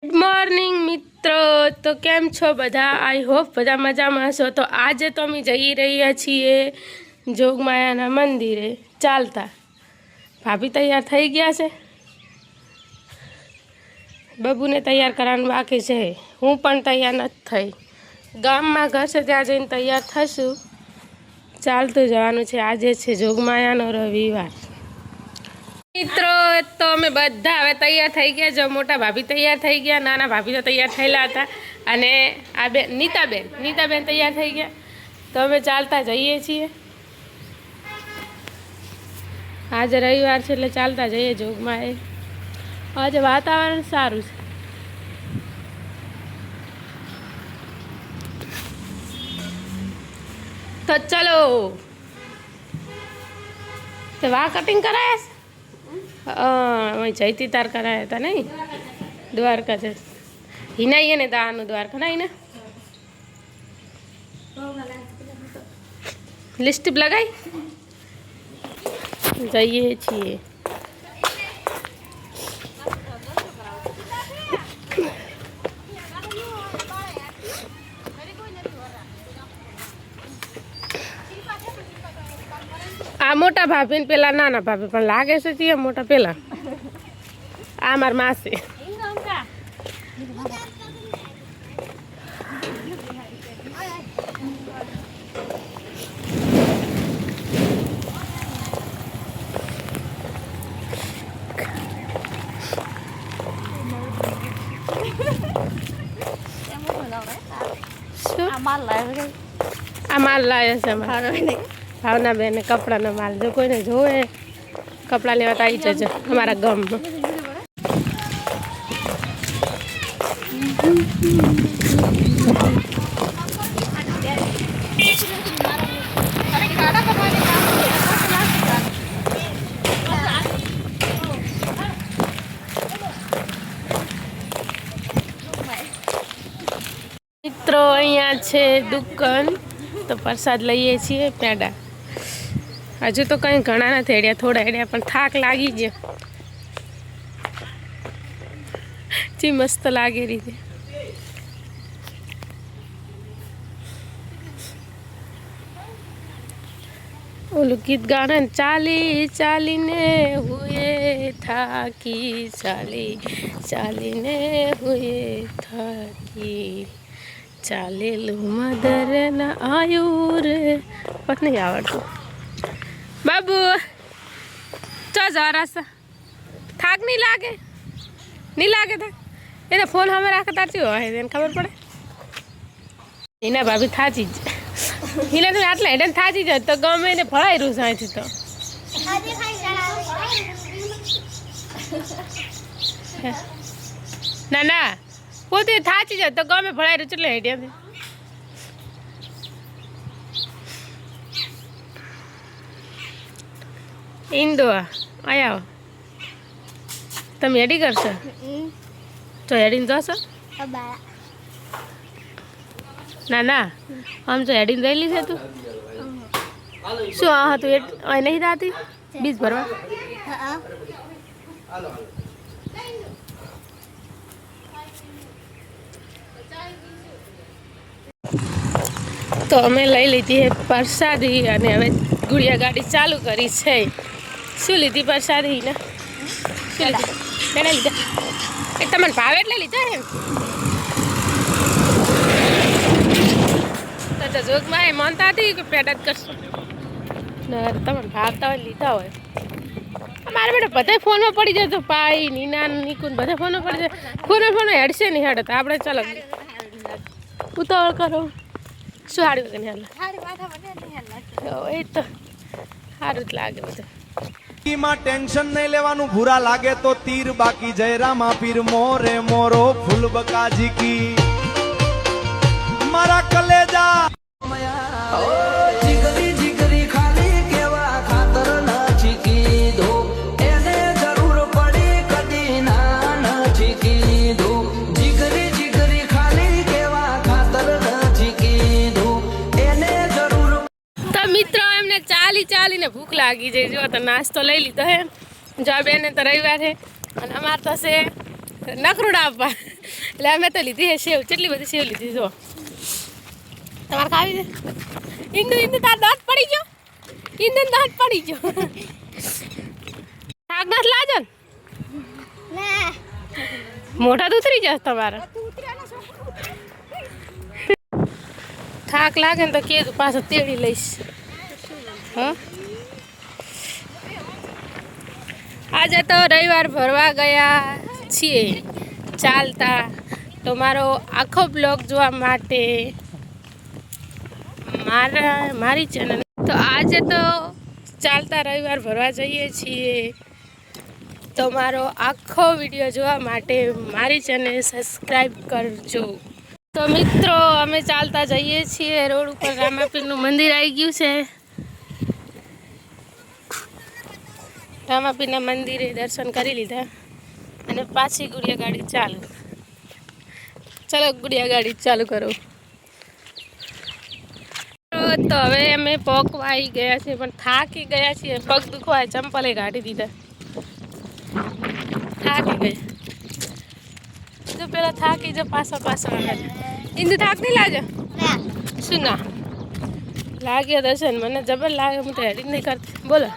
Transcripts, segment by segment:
Good morning मित्रों। तो केम छो बधा? आई होप बधा मजा में हशो। तो आज तो अमे जई रह्या छीए जोगमायाना मंदिरे चालता। भाभी तैयार थई गया छे, बबूने तैयार कराववानुं बाकी छे। हूँ पण तैयार नथी थई। गाम में घर छे त्यां जईने तैयार थशुं। चालतुं जवानुं छे। आजे छे जोगमायानो रविवार। मित्रों तो अमे बधा हवे तैयार थई गया। जो मोटा भाभी तैयार थई गया, नाना भाभी तो तैयार थयेला हता अने आ बेन नीताबेन तैयार थई गया। तो अमे चालता जईए छीए। आज रविवार छे એટલે चालता जईए जोगमाए। आज वातावरण सारुं छे। तो चलो तो वा कटिंग कराया वही जयती तार कराया था नहीं द्वारका से हिनाई ने दानु द्वारका नहीं ना लिस्ट लगाई जाइए छे। आ मोटा भाभी पेला नाना भाभी पण लागे छे मोटा पेला आ मार मासी आ माल लाया छे भावना बेन कपड़ा ना माल जो कोई ने जोवे कपड़ा लेवा तो आई जजो हमारा गाम में। मित्रों अहींया छे दुकान तो प्रसाद लईए छीए पेड़ा। हजू तो कहीं घणा नहीं हेड्या, थोड़ा हेड्या पण थाक लागी गयो। जी मस्त लागे रही थी। ओलू गीत गाना चाली चाली ने हुए थाकी, चाली चाली ने हुए थाकी, चाले लू मदर न आयु रे पत नहीं आवड़तु। बाबू चो जरा सा थाक नहीं लागे था એને ફોન હવે રાખતા જ હોય એને ખબર પડે એના ભાભી થાચી જ હિલા તો આટલા હેડન થાચી જ તો ગમે એને ભળાઈ રૂ સાંથી તો ના ના પોતે થાચી જ તો ગમે ભળાઈ રૂ એટલે હેડ્યા इंदो आया तम हेडी करशो तो हेडी जाशो ना ना हम तो हेडी रही है तू शू हाँ तू नहीं जाती बीज भरवा तो अमे लई लीधी है प्रसादी अने हवे गुड़िया गाड़ी चालू करी है। शू लीधी प्रसादी ने शू लीधी केड़ा लीधा एक तमने भावे એટલે લીધા હે तो जोगमा ए मानता थी कि पेड़ा ज करशो ने तमने भावता હોય લીધા હોય। मारे बेटा बधाय फोन में पड़ी जाए तो पाई नीना निकुन बधाय फोन में पड़ी जाए फोन हेडशे नहीं हेडत आपणे चलो उतावळ करो शू हाड़ी वगैरह नहीं हल्ला ए तो हारू ज लागे बधु मां टेंशन नहीं लेवानु बुरा लागे तो तीर बाकी जय रामा पीर मोरे मोरो फूल बकाजी की मारा कलेजा जिगरी जिगरी खाली केवा खातर नाची की दो एने जरूर पड़ी कदी ना नाची की दो जिगरी जिगरी खाली केवा खातर नाची की दो एने जरूर। तो मित्रों एमने चाली चाली ने भूख लागी जाए जो तो नाश्तो लई लीधो है। जो बेने तो रविवार है अमार तो से नखरूड़ा आपवा એટલે અમે તો લીધી છે સેવ, કેટલી બધી સેવ લીધી જો. તમારે ખાવી છે? ઇન્દુ તાર દાંત પડી ગયો, ઇન્દુ દાંત પડી ગયો. શાક નથી લાજો ને મોઢા ઉતરી જશે તમારા. થાક લાગે ને તો કીધું પાછો તેડી લઈશ. હા આજે તો રવિવાર ભરવા ગયા છીએ ચાલતા. તો મારો આખો બ્લોગ જોવા માટે મારી ચેનલ. તો આજે તો ચાલતા રવિવાર ભરવા જઈએ છીએ. તો મારો આખો વિડીયો જોવા માટે મારી ચેનલ સબસ્ક્રાઈબ કરજો. તો મિત્રો અમે ચાલતા જઈએ છીએ. રોડ ઉપર રામાપીરનું મંદિર આવી ગયું છે. રામાપીરના મંદિરે દર્શન કરી લીધા અને પાછી ગુડિયા ગાડી ચાલુ. ચાલો ગુડિયા ગાડી ચાલુ કરો. તો હવે અમે પોકવા આવી ગયા છીએ, પણ થાકી ગયા છીએ. પગ દુખવાય, ચંપલે કાઢી દીધા. થાકી ગયા જો પેલા થાકી જો પાછા આવે. ઇન્દુ થાક નહીં લાગે શું? ના લાગ્યો દર્શન મને જબર લાગે. હું તો હેડી જ નહીં કરતી. બોલો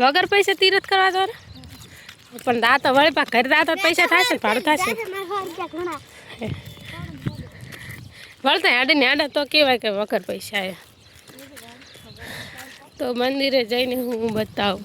વગર પૈસા તીરથ કરવા દો ને. પણ દાંતો વળી પા ઘરે દાંતો પૈસા થશે, ભાડું થશે. વળતા હેડીને હેડા તો કહેવાય કે વગર પૈસા એ. તો મંદિરે જઈને હું બતાવું.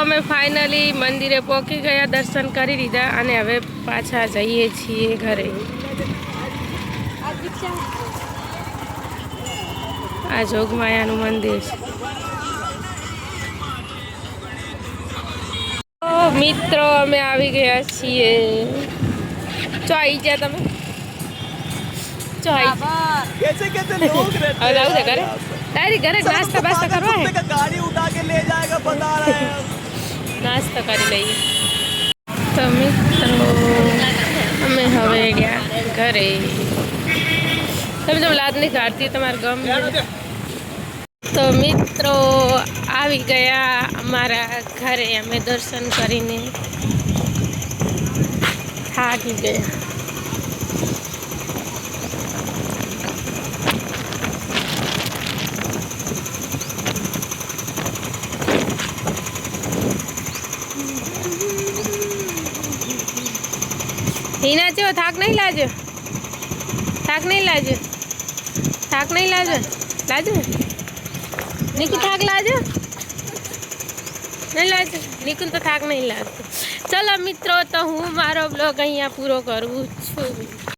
અમે ફાઇનલી મંદિરે પહોંચી ગયા, દર્શન કરી લીધા અને હવે પાછા જઈએ છીએ ઘરે. આ જોગમાયાનું મંદિર છે. મિત્રો અમે આવી ગયા છીએ. ચો આવી ગયા તમે? ચો આવી હવે ઘરે તારી ઘરે નાસ્તા બાસ્તા કરવા હે? गाड़ी उठा के ले जाएगा बता रहे हैं. નાસ્તો કરી લઈએ. તો મિત્રો અમે હવે ગયા ઘરે. તમે તો લાદ નહીં કાઢતી તમારા ગમ. તો મિત્રો આવી ગયા અમારા ઘરે. અમે દર્શન કરીને થાકી ગયા. હિના ચો થાક નહીં લાજો, થાક નહીં લાજો, થાક નહીં લાજો, લાજો નિકુ થાક લાજો નહીં લાજો. નિકુન તો થાક નહીં લાગતો. ચલો મિત્રો તો હું મારો બ્લોગ અહીંયા પૂરો કરું છું.